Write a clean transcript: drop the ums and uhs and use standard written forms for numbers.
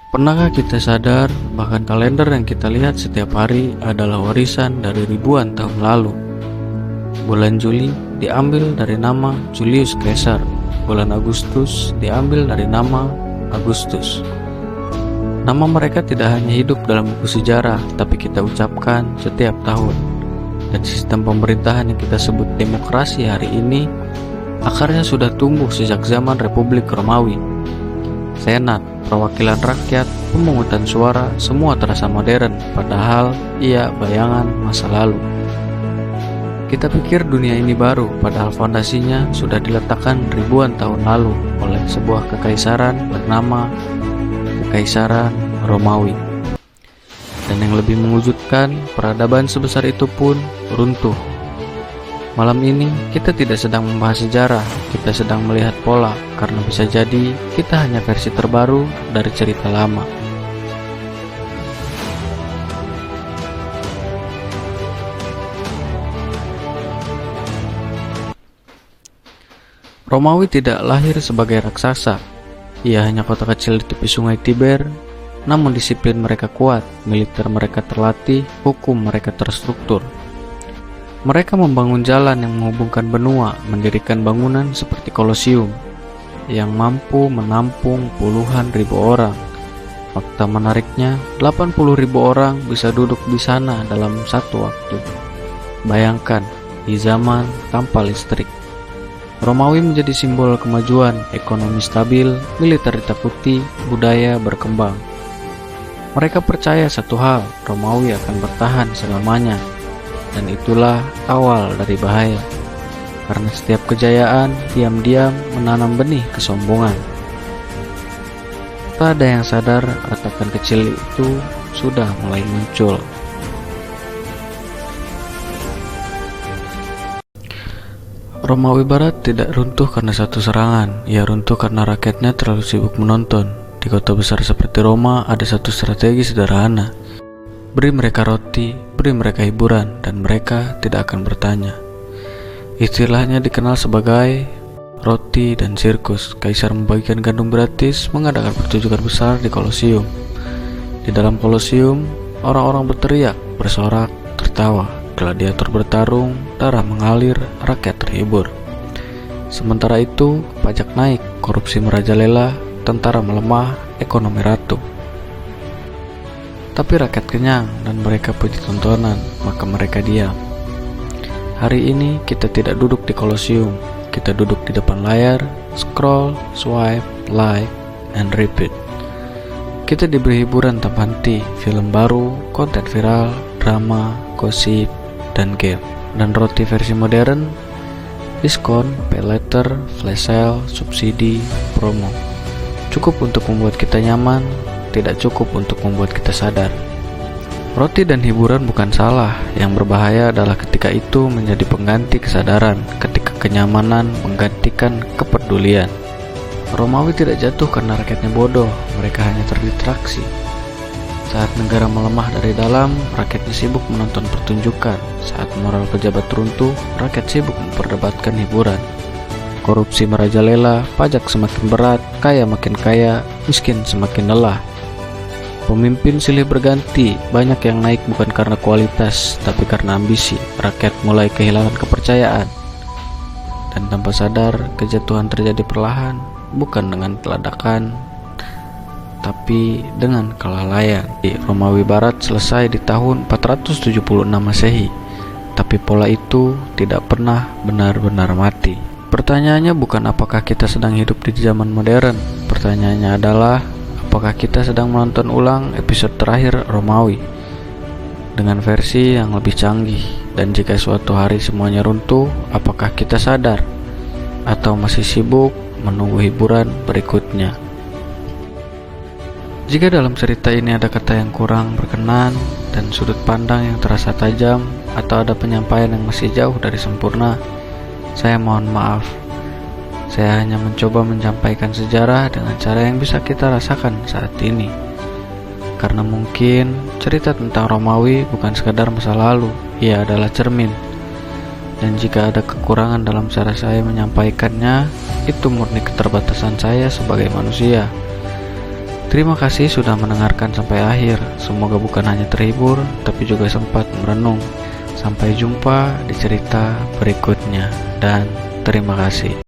Pernahkah kita sadar bahkan kalender yang kita lihat setiap hari adalah warisan dari ribuan tahun lalu? Bulan Juli diambil dari nama Julius Caesar. Bulan Agustus diambil dari nama Agustus. Nama mereka tidak hanya hidup dalam buku sejarah, tapi kita ucapkan setiap tahun. Dan sistem pemerintahan yang kita sebut demokrasi hari ini akarnya sudah tumbuh sejak zaman Republik Romawi. Senat, perwakilan rakyat, pemungutan suara, semua terasa modern, padahal ia bayangan masa lalu. Kita pikir dunia ini baru, padahal fondasinya sudah diletakkan ribuan tahun lalu oleh sebuah kekaisaran bernama Kekaisaran Romawi. Dan yang lebih mengejutkan, peradaban sebesar itu pun runtuh. Malam ini kita tidak sedang membahas sejarah, kita sedang melihat pola, karena bisa jadi kita hanya versi terbaru dari cerita lama. Romawi tidak lahir sebagai raksasa. Ia hanya kota kecil di tepi sungai Tiber, namun disiplin mereka kuat, militer mereka terlatih, hukum mereka terstruktur. Mereka membangun jalan yang menghubungkan benua, mendirikan bangunan seperti Kolosium yang mampu menampung puluhan ribu orang. Fakta menariknya, 80.000 orang bisa duduk di sana dalam satu waktu. Bayangkan, di zaman tanpa listrik. Romawi menjadi simbol kemajuan, ekonomi stabil, militer ditakuti, budaya berkembang. Mereka percaya satu hal, Romawi akan bertahan selamanya. Dan itulah awal dari bahaya, karena setiap kejayaan diam-diam menanam benih kesombongan. Tak ada yang sadar retakan kecil itu sudah mulai muncul. Romawi Barat tidak runtuh karena satu serangan, ia runtuh karena rakyatnya terlalu sibuk menonton. Di kota besar seperti Roma ada satu strategi sederhana. Beri mereka roti, beri mereka hiburan, dan mereka tidak akan bertanya. Istilahnya dikenal sebagai roti dan sirkus. Kaisar membagikan gandum gratis, mengadakan pertunjukan besar di Kolosium. Di dalam Kolosium, orang-orang berteriak, bersorak, tertawa. Gladiator bertarung, darah mengalir, rakyat terhibur. Sementara itu, pajak naik, korupsi merajalela, tentara melemah, ekonomi ratu. Tapi rakyat kenyang dan mereka puji tontonan, maka mereka diam. Hari ini kita tidak duduk di Kolosium, kita duduk di depan layar, scroll, swipe, like, and repeat. Kita diberi hiburan tanpa henti, film baru, konten viral, drama, gosip, dan game. Dan roti versi modern, diskon, pay later, flash sale, subsidi, promo. Cukup untuk membuat kita nyaman, tidak cukup untuk membuat kita sadar. Roti dan hiburan bukan salah, yang berbahaya adalah ketika itu menjadi pengganti kesadaran, ketika kenyamanan menggantikan kepedulian. Romawi tidak jatuh karena rakyatnya bodoh, mereka hanya terdistraksi. Saat negara melemah dari dalam, rakyatnya sibuk menonton pertunjukan. Saat moral pejabat runtuh, rakyat sibuk memperdebatkan hiburan. Korupsi merajalela, pajak semakin berat, kaya makin kaya, miskin semakin lelah. Pemimpin silih berganti, banyak yang naik bukan karena kualitas, tapi karena ambisi. Rakyat mulai kehilangan kepercayaan. Dan tanpa sadar, kejatuhan terjadi perlahan, bukan dengan ledakan, tapi dengan kelalaian. Di Romawi Barat selesai di tahun 476 Masehi, tapi pola itu tidak pernah benar-benar mati. Pertanyaannya bukan apakah kita sedang hidup di zaman modern, pertanyaannya adalah apakah kita sedang menonton ulang episode terakhir Romawi dengan versi yang lebih canggih. Dan jika suatu hari semuanya runtuh, apakah kita sadar atau masih sibuk menunggu hiburan berikutnya? Jika dalam cerita ini ada kata yang kurang berkenan dan sudut pandang yang terasa tajam, atau ada penyampaian yang masih jauh dari sempurna, saya mohon maaf. Saya hanya mencoba menyampaikan sejarah dengan cara yang bisa kita rasakan saat ini. Karena mungkin cerita tentang Romawi bukan sekadar masa lalu, ia adalah cermin. Dan jika ada kekurangan dalam cara saya menyampaikannya, itu murni keterbatasan saya sebagai manusia. Terima kasih sudah mendengarkan sampai akhir. Semoga bukan hanya terhibur, tapi juga sempat merenung. Sampai jumpa di cerita berikutnya, dan terima kasih.